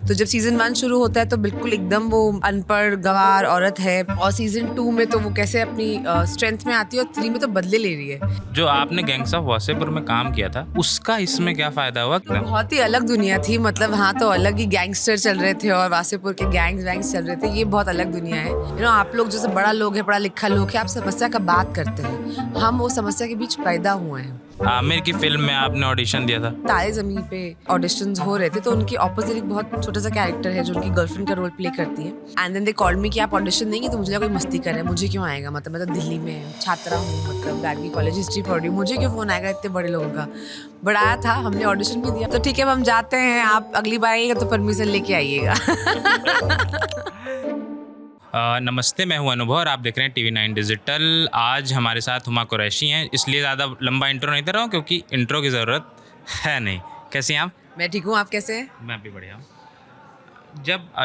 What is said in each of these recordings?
तो जब सीजन 1 शुरू होता है तो बिल्कुल एकदम वो अनपढ़ गंवार औरत है, और सीजन 2 में तो वो कैसे अपनी स्ट्रेंथ में आती है, और 3 में तो बदले ले रही है। जो आपने गैंग्स ऑफ वासेपुर में काम किया था उसका इसमें क्या फायदा हुआ? तो बहुत ही अलग दुनिया थी, मतलब वहाँ तो अलग ही गैंगस्टर चल रहे थे और वासेपुर के गैंग्स चल रहे थे। ये बहुत अलग दुनिया है। आप लोग जैसे बड़ा लोग है, पढ़ा लिखा लोग है, आप समस्या का बात करते हैं, हम वो समस्या के बीच पैदा हुए हैं। आमिर की फिल्म में आपने ऑडिशन दिया था। तारे ज़मीन पे ऑडिशंस हो रहे थे, तो उनकी ऑपोजिट एक बहुत छोटा सा कैरेक्टर है जो उनकी गर्लफ्रेंड का रोल प्ले करती है। And then they called me कि आप ऑडिशन देंगे, तो मुझे लगा कोई मस्ती कर रहा है, मुझे क्यों आएगा, मतलब मैं तो दिल्ली में छात्रा हूँ, मतलब गार्गी कॉलेज हिस्ट्री पढ़ रही हूँ, मुझे क्यों फ़ोन आएगा इतने बड़े लोगों का। बट आया था, हमने ऑडिशन भी दिया। तो ठीक है, अब हम जाते हैं, आप अगली बार आइएगा तो परमिशन लेके आइएगा। नमस्ते, मैं हूं अनुभव और आप देख रहे हैं TV9 डिजिटल। आज हमारे साथ हुमा कुरैशी हैं, इसलिए ज़्यादा लंबा इंट्रो नहीं दे रहा हूँ क्योंकि इंट्रो की ज़रूरत है नहीं। कैसी हैं आप? मैं ठीक हूँ, आप कैसे हैं? मैं भी बढ़िया हूँ।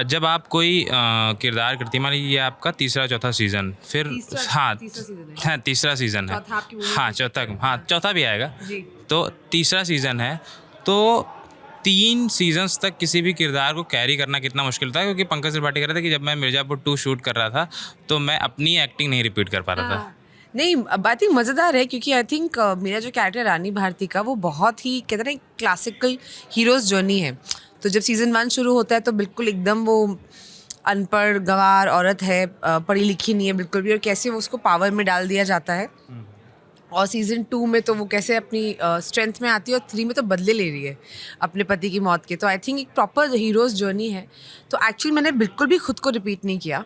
जब आप कोई किरदार करती हैं, मान लीजिए ये आपका तीसरा चौथा सीज़न, फिर हाँ तीसरा सीज़न है, हाँ चौथा भी आएगा। तो तीसरा सीज़न है, तो 3 सीजन्स तक किसी भी किरदार को कैरी करना कितना मुश्किल था, क्योंकि पंकज त्रिपाठी कह रहे थे कि जब मैं मिर्ज़ापुर 2 शूट कर रहा था तो मैं अपनी एक्टिंग नहीं रिपीट कर पा रहा था। नहीं, आई थिंक मज़ेदार है, क्योंकि आई थिंक मेरा जो कैरेक्टर रानी भारती का, वो बहुत ही कहते हैं क्लासिकल हीरोज़ जर्नी है। तो जब सीज़न 1 शुरू होता है तो बिल्कुल एकदम वो अनपढ़ गंवार औरत है, पढ़ी लिखी नहीं है बिल्कुल भी, और कैसे वो उसको पावर में डाल दिया जाता है। और सीज़न 2 में तो वो कैसे अपनी स्ट्रेंथ में आती है, और 3 में तो बदले ले रही है अपने पति की मौत के। तो आई थिंक एक प्रॉपर हीरोज़ जर्नी है। तो एक्चुअली मैंने बिल्कुल भी खुद को रिपीट नहीं किया।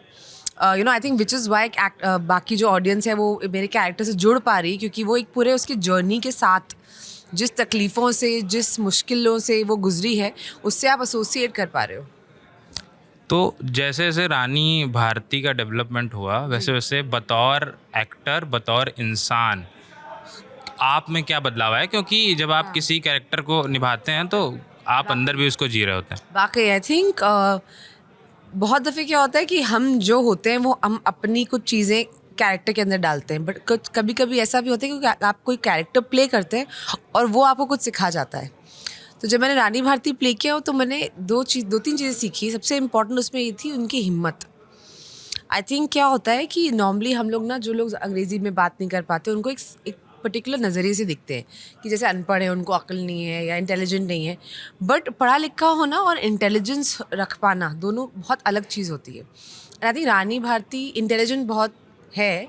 I think which is why बाकी जो ऑडियंस है वो मेरे कैरेक्टर से जुड़ पा रही, क्योंकि वो एक पूरे उसकी जर्नी के साथ जिस तकलीफ़ों से, जिस मुश्किलों से वो गुजरी है, उससे आप एसोसिएट कर पा रहे हो। तो जैसे जैसे रानी भारती का डेवलपमेंट हुआ, वैसे वैसे बतौर एक्टर, बतौर इंसान आप में क्या बदलाव आया? क्योंकि जब आप किसी कैरेक्टर को निभाते हैं तो आप अंदर भी उसको जी रहे होते हैं। वाकई आई थिंक बहुत दफ़े क्या होता है कि हम जो होते हैं वो हम अपनी कुछ चीज़ें कैरेक्टर के अंदर डालते हैं, बट कुछ कभी कभी ऐसा भी होता है कि आप कोई कैरेक्टर प्ले करते हैं और वो आपको कुछ सिखा जाता है। तो जब मैंने रानी भारती प्ले किया तो मैंने दो तीन चीज़ें सीखी। सबसे इम्पॉर्टेंट उसमें ये थी उनकी हिम्मत। आई थिंक क्या होता है कि नॉर्मली हम लोग ना, जो लोग अंग्रेज़ी में बात नहीं कर पाते, उनको एक पर्टिकुलर नज़रिए से दिखते हैं कि जैसे अनपढ़ है, उनको अक्ल नहीं है या इंटेलिजेंट नहीं है। बट पढ़ा लिखा होना और इंटेलिजेंस रख पाना दोनों बहुत अलग चीज़ होती है। I think Rani Bharti intelligent बहुत है,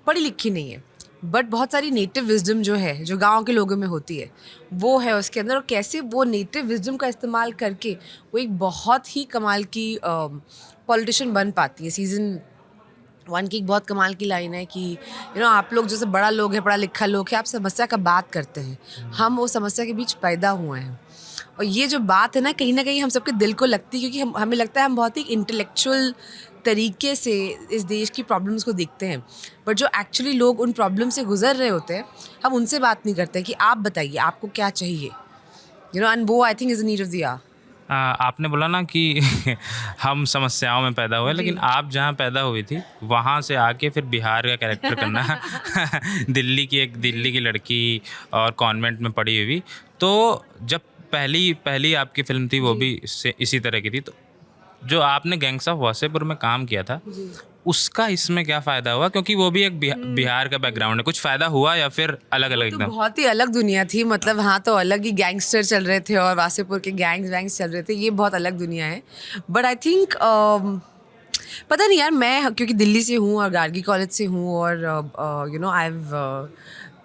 पढ़ी लिखी नहीं है, बट बहुत सारी नेटिव विजडम जो है, जो गांव के लोगों में होती है, वो है उसके अंदर। और कैसे वो नेटिव विजडम का इस्तेमाल करके वो एक बहुत ही कमाल की पॉलिटिशियन बन पाती है। सीज़न 1 की एक बहुत कमाल की लाइन है कि आप लोग जैसे बड़ा लोग है, पढ़ा लिखा लोग है, आप समस्या का बात करते हैं, हम वो समस्या के बीच पैदा हुए हैं। और ये जो बात है ना कहीं हम सबके दिल को लगती है, क्योंकि हमें लगता है हम बहुत ही इंटेलेक्चुअल तरीके से इस देश की प्रॉब्लम्स को देखते हैं, बट जो एक्चुअली लोग उन प्रॉब्लम से गुजर रहे होते हैं, हम उनसे बात नहीं करते कि आप बताइए आपको क्या चाहिए। एंड वो I think is the need of the hour. आपने बोला ना कि हम समस्याओं में पैदा हुए, लेकिन आप जहाँ पैदा हुई थी वहाँ से आके फिर बिहार का कैरेक्टर करना दिल्ली की लड़की और कॉन्वेंट में पढ़ी हुई। तो जब पहली आपकी फिल्म थी वो भी इसी तरह की थी, तो जो आपने गैंग्स ऑफ वासेपुर में काम किया था उसका इसमें क्या फ़ायदा हुआ? क्योंकि वो भी एक बिहार का बैकग्राउंड है, कुछ फ़ायदा हुआ या फिर अलग अलग तो एकदम? बहुत ही अलग दुनिया थी, मतलब वहाँ तो अलग ही गैंगस्टर चल रहे थे और वासेपुर के गैंग्स चल रहे थे। ये बहुत अलग दुनिया है। बट आई थिंक पता नहीं यार, मैं क्योंकि दिल्ली से हूँ और गार्गी कॉलेज से हूँ, और आई हैव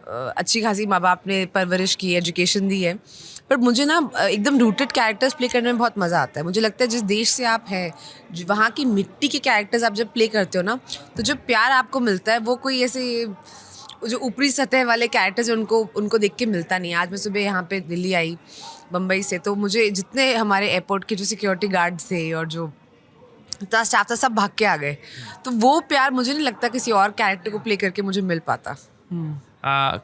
अच्छी खासी माँ बाप ने परवरिश की, एजुकेशन दी है। पर मुझे ना एकदम रूटेड कैरेक्टर्स प्ले करने में बहुत मज़ा आता है। मुझे लगता है जिस देश से आप हैं, वहाँ की मिट्टी के कैरेक्टर्स आप जब प्ले करते हो ना, तो जो प्यार आपको मिलता है वो कोई ऐसे जो ऊपरी सतह वाले कैरेक्टर्स उनको देख के मिलता नहीं। आज मैं सुबह यहाँ पे दिल्ली आई बम्बई से, तो मुझे जितने हमारे एयरपोर्ट के जो सिक्योरिटी गार्ड्स थे और जो स्टाफ था, सब भाग के आ गए। तो वो प्यार मुझे नहीं लगता किसी और कैरेक्टर को प्ले करके मुझे मिल पाता। आ,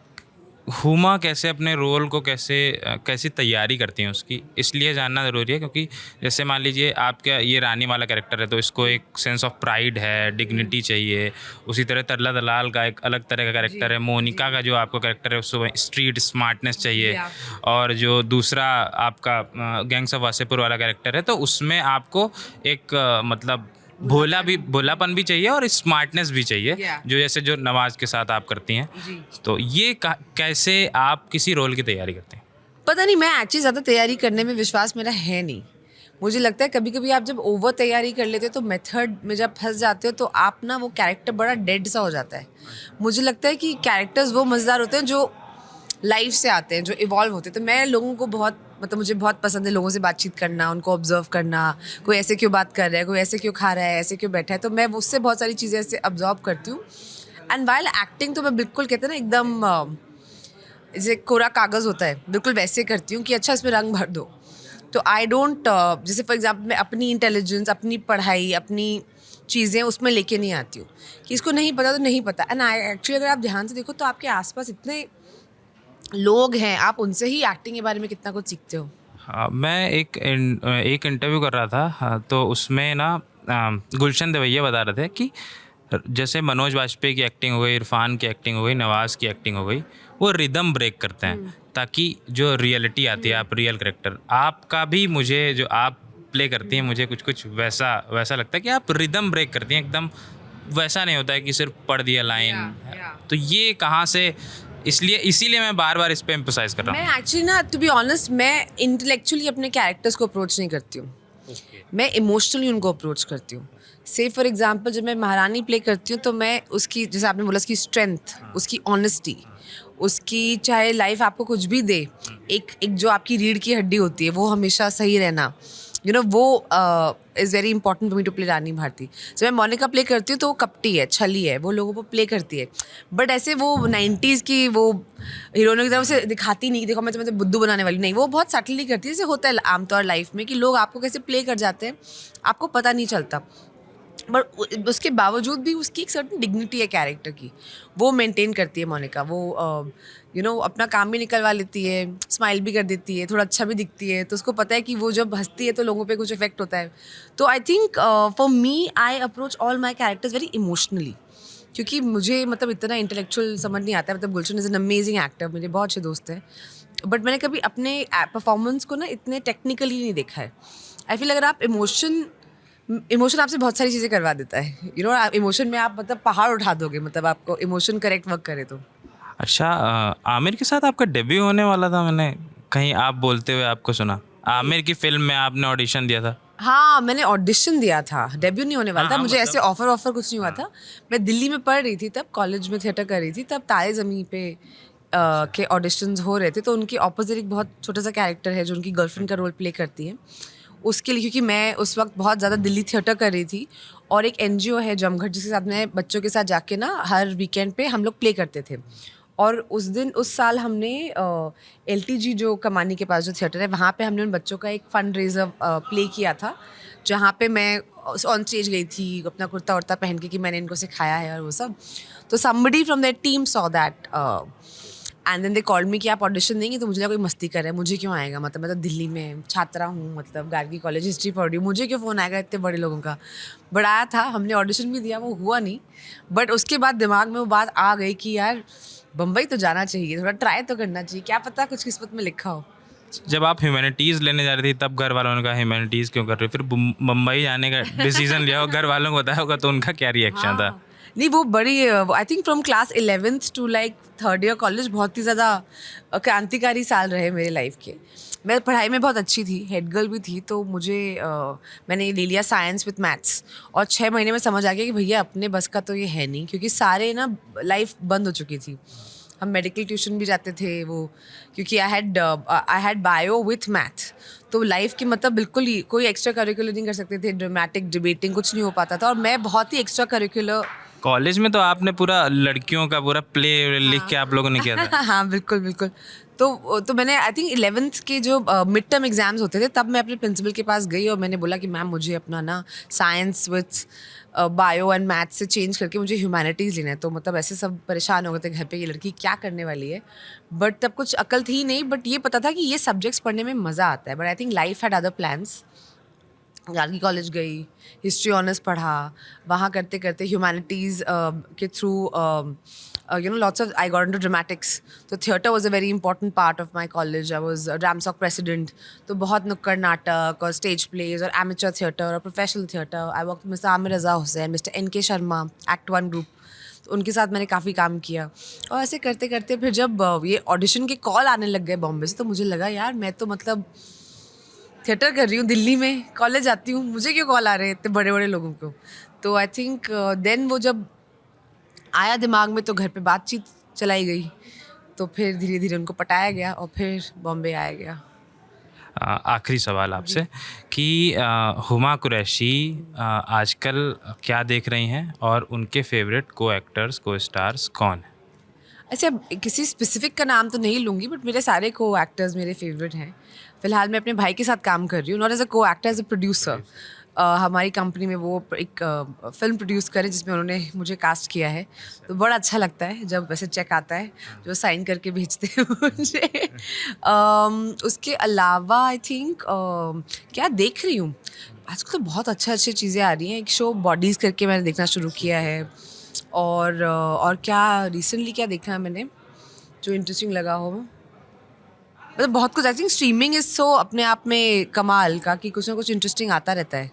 हुमा कैसे अपने रोल को कैसी तैयारी करती हैं उसकी, इसलिए जानना ज़रूरी है क्योंकि जैसे मान लीजिए आपका ये रानी वाला कैरेक्टर है तो इसको एक सेंस ऑफ प्राइड है, डिग्निटी चाहिए। उसी तरह तरला दलाल का एक अलग तरह का कैरेक्टर है, मोनिका का जो आपका कैरेक्टर है उसको स्ट्रीट स्मार्टनेस चाहिए। और जो दूसरा आपका गैंग्स ऑफ वासेपुर वाला कैरेक्टर है तो उसमें आपको एक मतलब भोलापन भी चाहिए और स्मार्टनेस भी चाहिए, जो जैसे जो नवाज के साथ आप करती हैं। तो ये कैसे आप किसी रोल की तैयारी करते हैं? पता नहीं, मैं एक्चुअली ज़्यादा तैयारी करने में विश्वास मेरा है नहीं। मुझे लगता है कभी कभी आप जब ओवर तैयारी कर लेते हो तो मेथड में जब फंस जाते हो तो आप ना वो कैरेक्टर बड़ा डेड सा हो जाता है। मुझे लगता है कि कैरेक्टर्स वो मज़ेदार होते हैं जो लाइफ से आते हैं, जो इवॉल्व होते हैं। तो मैं लोगों को बहुत मतलब मुझे बहुत पसंद है लोगों से बातचीत करना, उनको ऑब्जर्व करना, कोई ऐसे क्यों बात कर रहा है, कोई ऐसे क्यों खा रहा है, ऐसे क्यों बैठा है। तो मैं उससे बहुत सारी चीज़ें ऐसे ऑब्जर्व करती हूँ। एंड वाइल एक्टिंग तो मैं बिल्कुल कहते हैं ना एकदम जैसे कोरा कागज़ होता है, बिल्कुल वैसे करती हूँ कि अच्छा इसमें रंग भर दो। तो आई डोंट जैसे फॉर एग्जांपल मैं अपनी इंटेलिजेंस, अपनी पढ़ाई, अपनी चीज़ें उसमें लेके नहीं आती हूँ कि इसको नहीं पता तो नहीं पता। एंड आई एक्चुअली अगर आप ध्यान से देखो तो आपके आसपास इतने लोग हैं, आप उनसे ही एक्टिंग के बारे में कितना कुछ सीखते हो। हाँ, मैं एक इंटरव्यू कर रहा था। हाँ, तो उसमें ना गुलशन दवैया बता रहे थे कि जैसे मनोज वाजपेयी की एक्टिंग हो गई, इरफान की एक्टिंग हो गई, नवाज़ की एक्टिंग हो गई, वो रिदम ब्रेक करते हैं ताकि जो रियलिटी आती है, आप रियल करेक्टर आपका भी, मुझे जो आप प्ले करती हैं मुझे कुछ कुछ वैसा वैसा लगता है कि आप रिदम ब्रेक करती हैं एकदम। वैसा नहीं होता है कि सिर्फ पढ़ दिया लाइन। तो ये कहाँ से, इसलिए इसीलिए मैं बार बार इस पे एम्फसाइज कर रहा हूँ। मैं एक्चुअली ना टू बी ऑनेस्ट मैं इंटेलेक्चुअली अपने कैरेक्टर्स को अप्रोच नहीं करती हूँ। मैं इमोशनली उनको अप्रोच करती हूँ। से फॉर एग्जांपल जब मैं महारानी प्ले करती हूँ तो मैं उसकी, जैसे आपने बोला, उसकी स्ट्रेंथ, उसकी ऑनेस्टी, उसकी चाहे लाइफ आपको कुछ भी दे, एक एक जो आपकी रीढ़ की हड्डी होती है वो हमेशा सही रहना, वो is very important for me to play Rani Bharti. जब मैं मोनिका प्ले करती हूँ तो वो कपटी है, छली है, वो लोगों को प्ले करती है, बट ऐसे वो 90s की वो हीरोइनों की तरफ से दिखाती नहीं कि देखो मैं तुम्हें बुद्धू बनाने वाली नहीं। वो बहुत सटली करती है, जैसे होता है आमतौर लाइफ में कि लोग आपको कैसे प्ले कर जाते हैं आपको पता नहीं चलता। बट उसके बावजूद भी उसकी एक सर्टन डिग्निटी है कैरेक्टर की, वो मेंटेन करती है मोनिका। वो अपना काम भी निकलवा लेती है, स्माइल भी कर देती है, थोड़ा अच्छा भी दिखती है, तो उसको पता है कि वो जब हंसती है तो लोगों पे कुछ इफेक्ट होता है। तो I think for me I approach all my characters very emotionally, क्योंकि मुझे मतलब इतना इंटेलेक्चुअल समझ नहीं आता है। मतलब गुलशन इज़ एन अमेजिंग एक्टर, मेरे बहुत अच्छे दोस्त हैं, बट मैंने कभी अपने परफॉर्मेंस को ना इतने टेक्निकली नहीं देखा है। आई फील अगर आप इमोशन आपसे बहुत सारी चीज़ें करवा देता है। इमोशन में आप मतलब पहाड़ उठा दोगे, मतलब आपको इमोशन करेक्ट वर्क करे तो। अच्छा, आमिर के साथ आपका डेब्यू होने वाला था, मैंने कहीं आप बोलते हुए आपको सुना। आमिर की फिल्म में आपने ऑडिशन दिया था? हाँ, मैंने ऑडिशन दिया था, डेब्यू नहीं होने वाला था। मुझे मतलब ऐसे ऑफर कुछ नहीं हुआ था। मैं दिल्ली में पढ़ रही थी तब, कॉलेज में थिएटर कर रही थी तब, तारे ज़मीं पे के ऑडिशंस हो रहे थे। तो उनके ऑपोजिट एक बहुत छोटा सा कैरेक्टर है जो उनकी गर्लफ्रेंड का रोल प्ले करती है। उसके लिए, क्योंकि मैं उस वक्त बहुत ज़्यादा दिल्ली थिएटर कर रही थी और एक NGO है जमघट जिसके साथ मैं बच्चों के साथ जाके ना हर वीकेंड पे हम लोग प्ले करते थे। और उस साल हमने LTG जो कमानी के पास जो थिएटर है वहाँ पे हमने उन बच्चों का एक फंड रेजर प्ले किया था, जहाँ पे मैं ऑन स्टेज गई थी अपना कुर्ता उर्ता पहन के कि मैंने इनको सिखाया है और वो सब। तो somebody from their team saw that and then they called me कि आप ऑडिशन देंगे। तो मुझे लगा कोई मस्ती कर रहा है, मुझे क्यों आएगा, मतलब मैं तो दिल्ली में छात्रा हूँ, मतलब गार्गी कॉलेज हिस्ट्री पढ़ रही हूँ, मुझे क्यों फ़ोन आएगा इतने बड़े लोगों का। बट आया था, हमने ऑडिशन भी दिया, वो हुआ नहीं। बट उसके बाद दिमाग में वो बात आ गई कि यार बम्बई तो जाना चाहिए, थोड़ा ट्राई तो करना चाहिए, क्या पता कुछ किस्मत में लिखा हो। जब आप ह्यूमैनिटीज़ लेने जा रही थी तब घर वालों ने कहा ह्यूमैनिटीज़ क्यों कर रही, फिर मुंबई जाने का डिसीजन लिया हो, घर वालों को बताया होगा, तो उनका क्या रिएक्शन था? नहीं, वो बड़ी I think from class 11th to like 3rd year college बहुत ही ज़्यादा क्रांतिकारी साल रहे मेरे लाइफ के। मैं पढ़ाई में बहुत अच्छी थी, हेड गर्ल भी थी, तो मुझे मैंने ले लिया साइंस विथ मैथ्स और 6 महीने में समझ आ गया कि भैया अपने बस का तो ये है नहीं, क्योंकि सारे ना लाइफ बंद हो चुकी थी। हम मेडिकल ट्यूशन भी जाते थे वो, क्योंकि I had bio with math, तो लाइफ की मतलब बिल्कुल ही कोई एक्स्ट्रा करिकुलर नहीं कर सकते थे, ड्रामेटिक डिबेटिंग कुछ नहीं हो पाता था। और मैं बहुत ही एक्स्ट्रा करिकुलर, कॉलेज में तो आपने पूरा लड़कियों का पूरा प्ले लिख के आप लोगों ने किया था। हाँ बिल्कुल बिल्कुल। तो मैंने आई थिंक 11th के जो मिड टर्म एग्ज़ाम्स होते थे तब मैं अपने प्रिंसिपल के पास गई और मैंने बोला कि मैम मुझे अपना ना science with bio and maths से चेंज करके मुझे ह्यूमैनिटीज़ लेना है। तो मतलब ऐसे सब परेशान हो गए थे घर पे, ये लड़की क्या करने वाली है। बट तब कुछ अकल थी नहीं, बट ये पता था कि ये सब्जेक्ट्स पढ़ने में मज़ा आता है। But I think life had other plans. Gargi college गई, हिस्ट्री ऑनर्स पढ़ा, वहाँ करते करते ह्यूमैनिटीज़ के through lots of I got into dramatics. तो theatre was a very important part of my college. I was a Ramsock president. तो बहुत नुक्कड़ नाटक और stage plays और amateur theatre और professional theatre. I worked with Mr. Aamir Raza Hussain, Mr. NK Sharma, Act 1 group. तो उनके साथ मैंने काफ़ी काम किया और ऐसे करते करते फिर जब ये ऑडिशन के कॉल आने लग गए बॉम्बे से, तो मुझे लगा यार मैं तो मतलब थिएटर कर रही हूँ दिल्ली में, कॉलेज आती हूँ, मुझे क्यों कॉल आ रहे हैं इतने बड़े बड़े लोगों को। तो आई थिंक देन वो जब आया दिमाग में तो घर पे बातचीत चलाई गई, तो फिर धीरे धीरे उनको पटाया गया और फिर बॉम्बे आया गया। आखिरी सवाल आपसे कि हुमा कुरैशी आजकल क्या देख रही हैं और उनके फेवरेट को एक्टर्स को स्टार्स कौन हैं? ऐसे अब किसी स्पेसिफिक का नाम तो नहीं लूँगी, बट मेरे सारे को एक्टर्स मेरे फेवरेट हैं। फ़िलहाल मैं अपने भाई के साथ काम कर रही हूँ, नॉट एज अ को एक्टर, एज अ प्रोड्यूसर। हमारी कंपनी में वो एक फ़िल्म प्रोड्यूस करे जिसमें उन्होंने मुझे कास्ट किया है। तो बड़ा अच्छा लगता है जब वैसे चेक आता है जो साइन करके भेजते हैं मुझे। उसके अलावा आई थिंक क्या देख रही हूँ आजकल, तो बहुत अच्छी चीज़ें आ रही हैं। एक शो बॉडीज़ करके मैंने देखना शुरू किया है। और क्या रिसेंटली क्या देखा है मैंने जो इंटरेस्टिंग लगा हो, मतलब बहुत कुछ। I think streaming is so अपने आप में कमाल का कि कुछ ना कुछ इंटरेस्टिंग आता रहता है।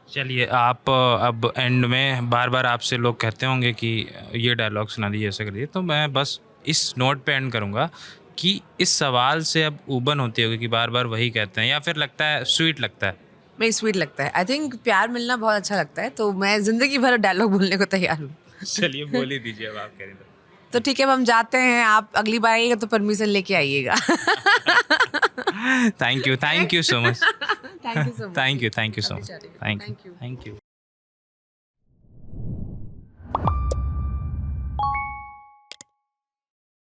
चलिए, आप अब एंड में बार बार आपसे लोग कहते होंगे कि ये डायलॉग सुना दीजिए, ऐसा करिए, तो मैं बस इस नोट पे एंड करूँगा कि इस सवाल से अब ऊबन होती होगी कि बार बार वही कहते हैं, या फिर लगता है स्वीट लगता है? मैं स्वीट लगता है। आई थिंक प्यार मिलना बहुत अच्छा लगता है, तो मैं ज़िंदगी भर डायलॉग बोलने को तैयार हूँ। चलिए, बोल ही दीजिए अब, आप कह रही तो ठीक है, अब हम जाते हैं। आप अगली बार आइएगा तो परमिशन लेके आइएगा। Thank you so much. Thank you so much. Thank you so much. Thank you. Thank you.